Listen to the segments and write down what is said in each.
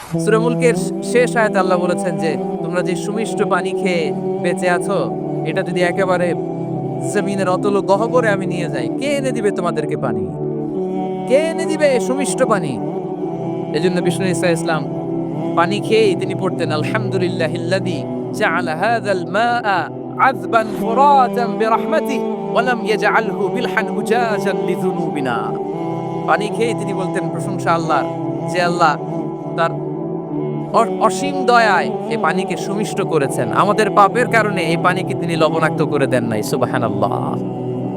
সূরা মুলকের শেষ আয়াতে আল্লাহ বলেছেন যে তোমরা যে সুমিষ্ট পানি খেয়ে বেঁচে আছো, এটা যদি একেবারে জমিনের অতল গহ্বরে আমি নিয়ে যাই, কে এনে দিবে তোমাদেরকে পানি? কে এনে দিবে সুমিষ্ট পানি? এজন্য বিষ্ণু ঈসা ইসলাম পানি খেয়েই তিনি পড়তেন আলহামদুলিল্লাহিল্লাযী জাআলা হাযাল মাআ আযবান ফুরাতান বিরহমাতিহি ওয়া লাম ইয়াজআলহু মিলহান উজাজান লিযুনুবিনা। পানি খেয়েই তিনি বলতেন প্রশংসা আল্লাহর, যে আল্লাহ তার অসীম দয়ায় এই পানিকে সুমিষ্ট করেছেন, আমাদের পাপের কারণে এই পানিকে তিনি লবণাক্ত করে দেন নাই। সুবহানাল্লাহ।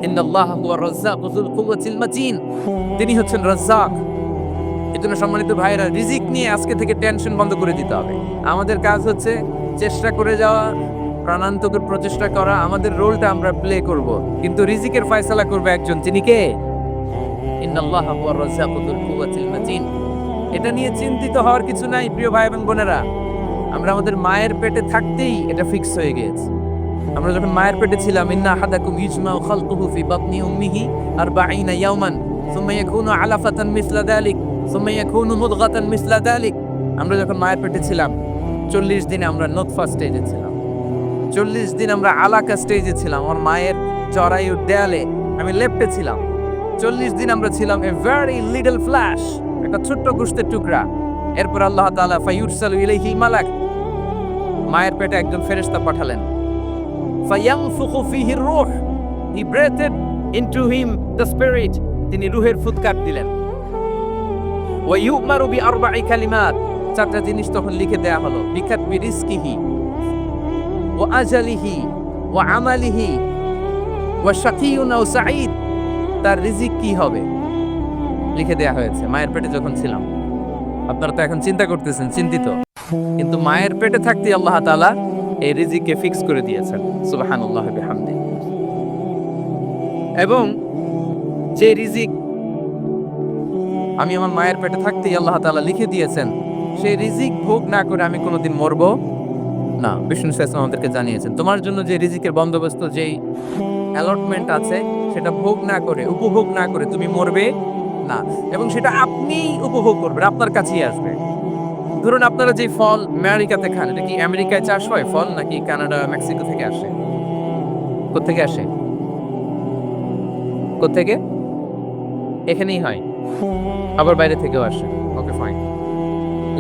ইন্নাল্লাহা হুয়ার রাজ্জাকু যুল কুওয়াতিল মাতিন। তিনি হচ্ছেন রাজ্জাক। এজন্য সম্মানিত ভাইরা, রিজিক নিয়ে আজকে থেকে টেনশন বন্ধ করে দিতে হবে। আমাদের কাজ হচ্ছে চেষ্টা করে যাওয়া, প্রাণান্তকর প্রচেষ্টা করা, আমাদের রোলটা আমরা প্লে করব, কিন্তু রিজিকের ফয়সালা করবে একজন, তিনি কে? ইন্নাল্লাহা হুয়ার রাজ্জাকু যুল কুওয়াতিল মাতিন। এটা নিয়ে চিন্তিত হওয়ার কিছু নাই প্রিয় ভাই এবং বোনেরা। আমরা আমাদের মায়ের পেটে থাকতেই এটা ফিক্স হয়ে গেছে। আমরা যখন মায়ের পেটে ছিলাম, ইন্না আহাদাকুম ইজমাউ খালকুহু ফি বাতনি উম্মিহি 40 ইয়াওমান সুম্মা ইয়াকুনু আলাফাতান মিসলা যালিক সুম্মা ইয়াকুনু মুদগাতান মিসলা যালিক। আমরা যখন মায়ের পেটে ছিলাম 40 দিনে আমরা নুতফা স্টেজে ছিলাম, 40 দিন আমরা আলাকা স্টেজে ছিলাম, আমার মায়ের জরায়ুর দেয়ালে আমি লেপ্টে ছিলাম। 40 দিন আমরা ছিলাম এ ভেরি লিটল ফ্ল্যাশ, একটা ছোট্ট গোশতের টুকরা। এরপর আল্লাহ তাআলা ফায়ুরসালু ইলাইহি মালাক, মায়ের পেটে একজন ফেরেশতা পাঠালেন। ফায়ানফুখু ফিহি রূহ, he breathed into him the spirit, তিনি রূহের ফুৎকার দিলেন। ওয়া ইউমারু বিআরবা'i কালিমাত, চারটা জিনিস তখন লিখে দেয়া হলো। বিকাতবি রিজকিহি ওয়া আজালিহি ওয়া আমালিহি ওয়া শাকিয়ুন আও সাঈদ, তার রিজিক কি হবে লিখে দেয়া হয়েছে মায়ের পেটে যখন ছিলাম। আপনারা তো এখন চিন্তা করতেছেন, চিন্তিত, কিন্তু মায়ের পেটে থাকতে আল্লাহ তাআলা এই রিজিককে ফিক্স করে দিয়েছেন। সুবহানাল্লাহ বিহামদি। এবং যে রিজিক আমি আমার মায়ের পেটে থাকতেই আল্লাহ তাআলা লিখে দিয়েছেন, সেই রিজিক ভোগ না করে আমি কোনোদিন মরবো না। বিষ্ণু ইসলাম আমাদেরকে জানিয়েছেন, তোমার জন্য যে রিজিকের বন্দোবস্ত, যেই অ্যালটমেন্ট আছে, সেটা ভোগ না করে, উপভোগ না করে তুমি মরবে না, এবং সেটা আপনিই উপভোগ করবেন, আপনার কাছেই আসবে। ধরুন আপনারা যে ফল আমেরিকাতে খান, এটা কি আমেরিকায় চাষ হয় ফল, নাকি কানাডা মেক্সিকো থেকে আসে? কোত্থেকে আসে? কোত্থেকে? এখানেই হয়, আবার বাইরে থেকেও আসে। Okay fine.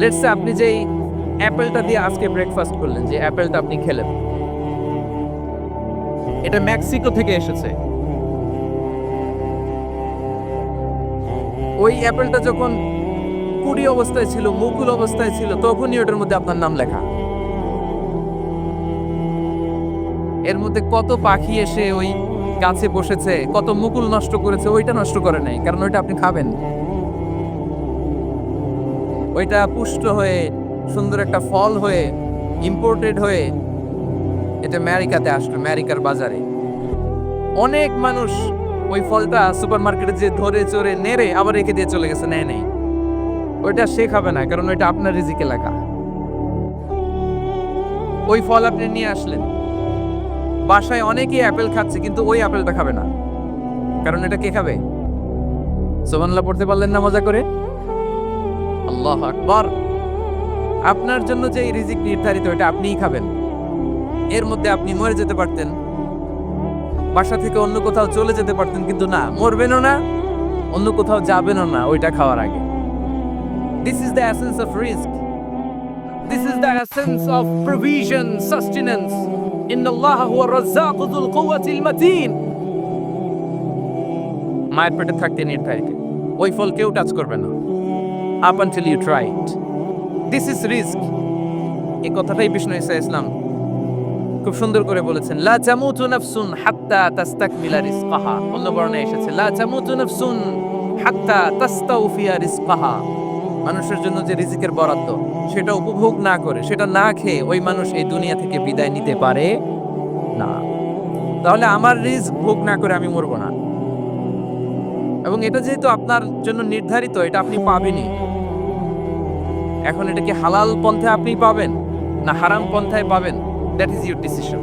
লেটস সে আপনি যেই অ্যাপেলটা দিয়ে আজকে ব্রেকফাস্ট করলেন, যে অ্যাপেলটা আপনি খেলেন, এটা মেক্সিকো থেকে এসেছে। ওই অ্যাপেলটা যখন কুড়ি অবস্থায় ছিল, মুকুল অবস্থায় ছিল, তখনই ওটার মধ্যে আপনার নাম লেখা। এর মধ্যে কত পাখি এসে ওই গাছে বসেছে, কত মুকুল নষ্ট করেছে, ওইটা নষ্ট করে নাই, কারণ ওইটা আপনি খাবেন। ওইটা পুষ্ট হয়ে সুন্দর একটা ফল হয়ে ইম্পোর্টেড হয়ে এটা আমেরিকাতে আসলো, আমেরিকার বাজারে। অনেক মানুষ ওই ফলটা সুপার মার্কেটে যে ধরে চড়ে নেড়ে আবার রেখে দিয়ে চলে গেছে, নেয় নেই। ওইটা সে খাবে না, কারণ ওইটা আপনার রিজিকে লেখা। ওই ফল আপনি নিয়ে আসলেন, বাসায় অনেকেই অ্যাপেল খাচ্ছে, কিন্তু ওই অ্যাপেলটা খাবে না, কারণ এটা কে খাবে? সুবহানাল্লাহ পড়তে পারলেন না মজা করে? আল্লাহু আকবার। আপনার জন্য যে রিজিক নির্ধারিত, এটা আপনিই খাবেন। এর মধ্যে আপনি মরে যেতে পারতেন, বাসা থেকে অন্য কোথাও চলে যেতে পারতেন, কিন্তু না, মরবেনও না, অন্য কোথাও যাবেনও না ওইটা খাওয়ার আগে। This is the essence of risk, this is the essence of provision, sustenance. ইন্নাল্লাহা হুয়ার রাজ্জাকু যুল কুওয়াতিল মাতিন। মায়ের পেটে থাকতে নির্ধারিত, ওই ফল কেউ টাচ করবে না up until you try it. This is risk. এই কথাটাই বিষ্ণু ঈসা ইসলাম খুব সুন্দর করে বলেছেন, লা তামুতু নাফসুন হাত্তা তাস্তাকমিলা রিজকাহা। অন্য বর্ণনায় এসেছে লা তামুতু নাফসুন হাত্তা তাস্তাউফিয়া রিজকাহা। মানুষের জন্য যে রিজিকের বরাদ্দ, সেটা উপভোগ না করে, সেটা না খেয়ে ওই মানুষ এই দুনিয়া থেকে বিদায় নিতে পারে না। তাহলে আমার রিস্ক ভোগ না করে আমি মরবো না, এবং এটা যেহেতু আপনার জন্য নির্ধারিত, এটা আপনি পাবেনই। এখন এটা কি হালাল পন্থায় আপনি পাবেন না হারাম পন্থায় পাবেন, দ্যাট ইজ ইউর ডিসিশন।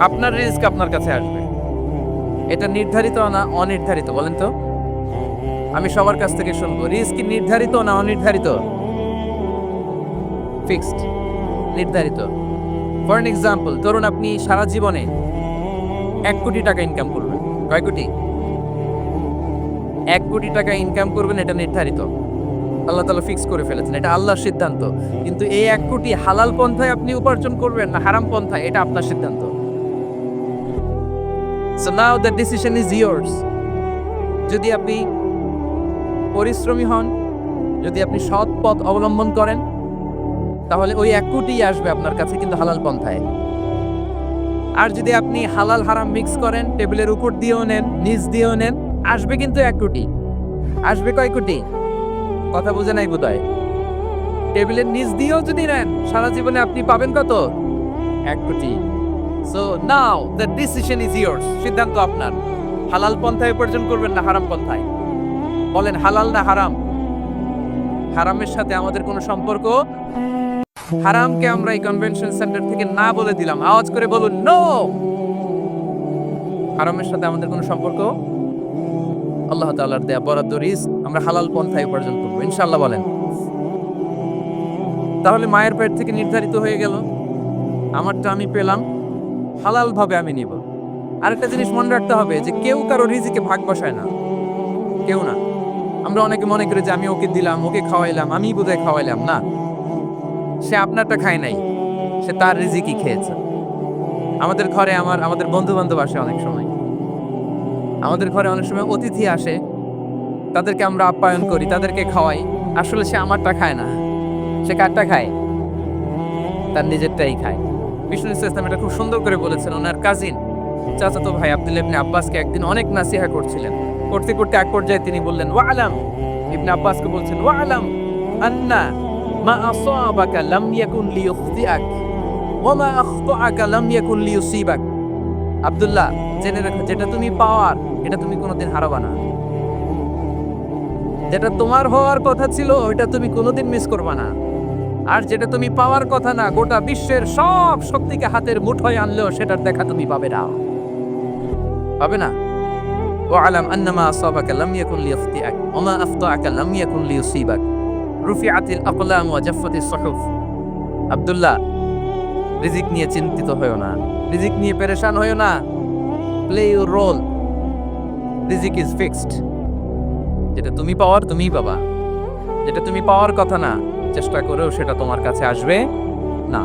আপনার রিস্ক আপনার কাছে আসবে, এটা নির্ধারিত না অনির্ধারিত, বলেন তো? আমি সবার কাছ থেকে শুনবো, রিস্ক কি নির্ধারিত না অনির্ধারিত? ফিক্সড, নির্ধারিত। ফর এন এক্সাম্পল, ধরুন আপনি সারা জীবনে 1 কোটি টাকা ইনকাম করবেন। কয় কোটি? 1 কোটি টাকা ইনকাম করবেন, এটা নির্ধারিত। আল্লাহ তাআলা ফিক্স করে ফেলেছেন, এটা আল্লাহর সিদ্ধান্ত। কিন্তু এই 1 কোটি হালাল পন্থায় আপনি উপার্জন করবেন না হারাম পন্থায়, এটা আপনার সিদ্ধান্ত। So now the decision is yours. যদি আপনি পরিশ্রমী হন, যদি আপনি সৎ পথ অবলম্বন করেন, তাহলে ওই 1 কোটি আসবে আপনার কাছে, কিন্তু হালাল পন্থায়। আর যদি আপনি হালাল হারাম মিক্স করেন, টেবিলের উপর দিয়েও নেন, নিচ দিয়েও নেন, আসবে কিন্তু 1 কোটি। আসবে কয় কোটি? কথা বুঝে নাই বোধহয়। টেবিলের নিচ দিয়েও যদি নেন, সারা জীবনে আপনি পাবেন কত? 1 কোটি। So now the decision is years, সিদ্ধান্ত আপনার। হালাল পন্থায় উপার্জন করবেন না হারাম পন্থায়? বলেন হালাল না হারাম? হারামের সাথে আমাদের কোনো সম্পর্ক? হারামকে আমরা এই কনভেনশন সেন্টার থেকে না বলে দিলাম, আওয়াজ করে বলুন নো। হারামের সাথে আমাদের কোনো সম্পর্ক? আল্লাহ তাআলার দেয়া বরাদ্দ রিস্ক আমরা হালাল পন্থায় উপার্জন করব ইনশাআল্লাহ। বলেন। তাহলে মায়ের পেট থেকে নির্ধারিত হয়ে গেল, আমারটা আমি পেলাম, হালাল ভাবে আমি নিব। আরেকটা জিনিস মনে রাখতে হবে যে কেউ কারো রিজিকে ভাগ বসায় না, কেউ না। আমরা অনেকে মনে করি যে আমি ওকে দিলাম, ওকে খাওয়াইলাম, আমি বোধহয় খাওয়াইলাম। না, সে আপনারটা খায় নাই, সে তার রিজিকই খেয়েছে। আমাদের ঘরে আমাদের বন্ধু বান্ধব আসে অনেক সময়, আমাদের ঘরে অনেক সময় অতিথি আসে, তাদেরকে আমরা আপ্যায়ন করি, তাদেরকে খাওয়াই। আসলে সে আমারটা খায় না, সে কারটা খায়? তার নিজেরটাই খায়। বিষ্ণু ইসলাম এটা খুব সুন্দর করে বলেছেন। ওনার কাজিন চাচাতো ভাই আব্দুল্লাহ ইবনে আব্বাসকে একদিন অনেক নাসিহা করছিলেন। করতে করতে এক পর্যায়ে তিনি বললেন, ওয়ালাম, ইবনে আব্বাসকে বলছেন, ওয়ালাম আন্না মা আসাবাকা লাম ইয়াকুন লিইখতিআক ওয়া মা আখতাআকা লাম ইয়াকুন লিইসিবাক। আব্দুল্লাহ, জেনে রাখো, যেটা তুমি পাওয়ার এটা তুমি কোনোদিন হারাবা না। যেটা তোমার হওয়ার কথা ছিল ওটা তুমি কোনোদিন মিস করবা না। আর যেটা তুমি পাওয়ার কথা না, গোটা বিশ্বের সব শক্তিকে হাতের মুঠোয় আনলেও সেটার দেখা তুমি পাবে না, পাবে না। ওয়ালাম আন্নামা আসাবাকা লাম ইয়াকুন লিইখতিআক ওয়া মা আখতাআকা লাম ইয়াকুন লিইসিবাক রুফিআতিল আকলাম ওয়া জাফফাতিস সুহুফ। আব্দুল্লাহ, রিজিক নিয়ে চিন্তিত হয়ো না, রিজিক নিয়ে পেরেশান হয়ো না। প্লে ইউর রোল, রিজিক ইজ ফিক্সড। যেটা তুমি পাওয়ার তুমিই পাবা, যেটা তুমি পাওয়ার কথা না, চেষ্টা করেও সেটা তোমার কাছে আসবে না।